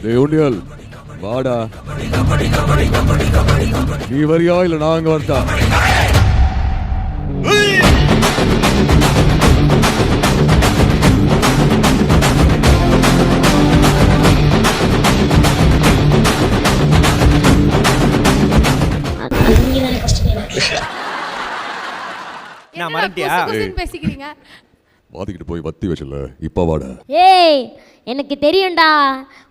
டேய் உண்டியல் வாடா. நீ வரியா இல்ல நான் அங்க வரட்டா? நான் மறந்துட்டியா? பேசிக்கிறீங்க. வாதிக்கிட்டு போய் வத்தி வச்சல இப்ப வாடா. ஏய் எனக்கு தெரியும்டா,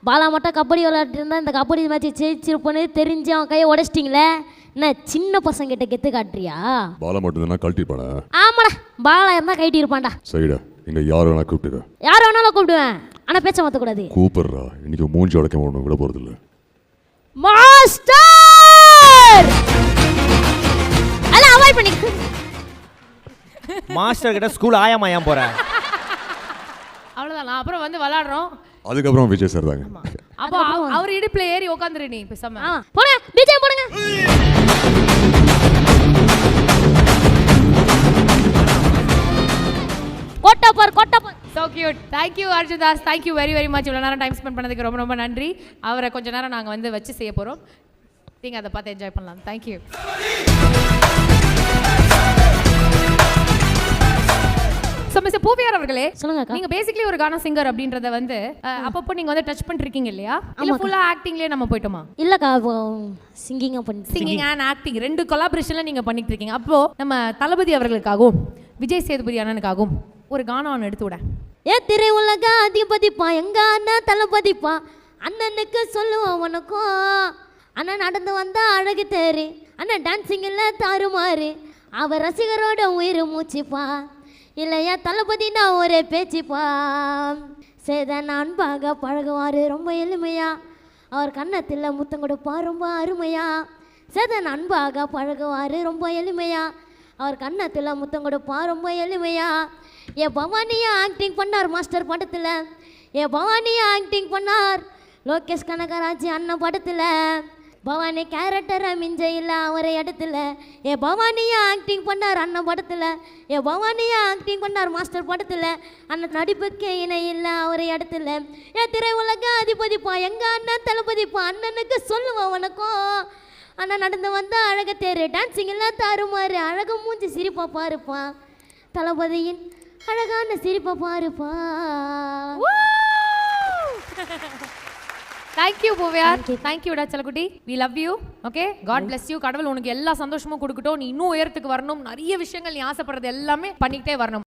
பாலா மட்டும் கபடி விளையாட்டு இருந்தா இந்த கபடி மேட்ச் ஜெயிச்சிருப்போன்னு தெரிஞ்சு அவன் கையை உடைச்சிட்டிங்களே. என்ன சின்ன பசங்க கிட்ட கெத்து காட்டுறியா? பாலா மட்டும் தானே கழட்டிருப்பானே. ஆமாடா, பாலா இருந்தா கைட்டி இருப்பான்டா. சரிடா, இங்க யார் வேணா கூப்பிட்டுக்க. யார் வேணாலும் கூப்பிடுவேன், ஆனா பேச்ச மாத்தக்கூடாது. கூப்பிடுறா, இன்னைக்கு மூஞ்சி உடைக்க ஒன்றும் விட போறது இல்லை. மாஸ்டர் எல்லாம் அவாய்ட் பண்ணி. மாஸ்டர் கிட்ட ஸ்கூல் ஆயாமா ஏன் போற? அவ்வளவுதான். நான் அப்புறம் வந்து விளையாடுறோம். அதுக்கப்புறம் விஜய் சார் தாங்க. அப்போ அவர் இடுப்புல ஏறி உட்காந்துரு நீ பேசாம. போடுங்க விஜய் போடுங்க. கோட்டப்பர். So cute. Thank you Arjun Das. Thank you very very much. இவ்வளவு நேரம் டைம் ஸ்பெண்ட் பண்ணதுக்கு ரொம்ப ரொம்ப நன்றி. அவரை கொஞ்ச நேரம் நாங்க வந்து வச்சு செய்ய போறோம். நீங்க அதை பார்த்து என்ஜாய் பண்ணலாம். Thank you. So மிஸ்டர் பூவியார் அவர்களே, சொல்லுங்க. நீங்க பேசிக்கலி ஒரு கானா சிங்கர் அப்படின்றத வந்து அப்பப்போ நீங்க வந்து டச் பண்ணிருக்கீங்க இல்லையா? இல்ல ஃபுல்லா ஆக்டிங்லயே நம்ம போய்ட்டோமா? இல்லக்கா, சிங்கிங்கா பண்ணி சிங்கிங் அண்ட் ஆக்டிங் ரெண்டு கொலாபரேஷன்ல நீங்க பண்ணிட்டு இருக்கீங்க. அப்போ நம்ம தளபதி அவர்களுக்காகவும் விஜய் சேதுபதி அண்ணனுக்காகவும் ஒரு கானா ஒன்று எடுத்து விட. ஏ திரை உலக அதிபதிப்பா எங்க அண்ணன் தளபதிப்பா, அண்ணனுக்கு சொல்லுவோம் உனக்கும். அண்ணன் நடந்து வந்தா அழகு தேரு, அண்ணன் டான்சிங் இல்ல தாறுமாறு, அவர் ரசிகரோட உயிர் மூச்சுப்பா, இல்லையா தளபதினா ஒரே பேச்சுப்பா. சேதன் அன்பாக பழகுவார் ரொம்ப எளிமையா, அவர் கன்னத்தில் முத்தம் கொடுப்பா ரொம்ப அருமையா. சேதன் அன்பாக பழகுவார் ரொம்ப எளிமையா, அவர் கன்னத்தில் முத்தம் கொடுப்பா ரொம்ப எளிமையா. ஏ பவானியா ஆக்டிங் பண்ணார் மாஸ்டர் படத்தில், ஏ பவானியா ஆக்டிங் பண்ணார் லோகேஷ் கனகராஜ் அண்ணன் படத்தில். பவானி கேரக்டரை மிஞ்ச இல்லை அவரை இடத்துல. ஏ பவானியா ஆக்டிங் பண்ணார் அண்ணன் படத்தில், ஏ பவானியா ஆக்டிங் பண்ணார் மாஸ்டர் படத்தில். அண்ணன் நடிப்புக்கே இணை இல்லை அவரை இடத்துல. ஏ திரை உலக அதிபதிப்பா எங்க அண்ணன் தளபதிப்பா, அண்ணனுக்கு சொல்லுவான் வணக்கம். அண்ணன் நடந்து வந்தா அழக தேரு, டான்சிங் எல்லாம் தாறுமாறு, அழகு மூஞ்சி சிரிப்பா பாருப்பா, தளபதியின் அழகான சிரிப்பா பாருப்பா. Thank you பூவியார். Thank you டா செல்லக்குட்டி. We love you. Okay? God bless you. கடவுள் உனக்கு எல்லா சந்தோஷமும் கொடுக்கட்டும். நீ இன்னும் உயரத்துக்கு வரணும். நிறைய விஷயங்கள் நீ ஆசைப்படுறது எல்லாமே பண்ணிக்கிட்டே வரணும்.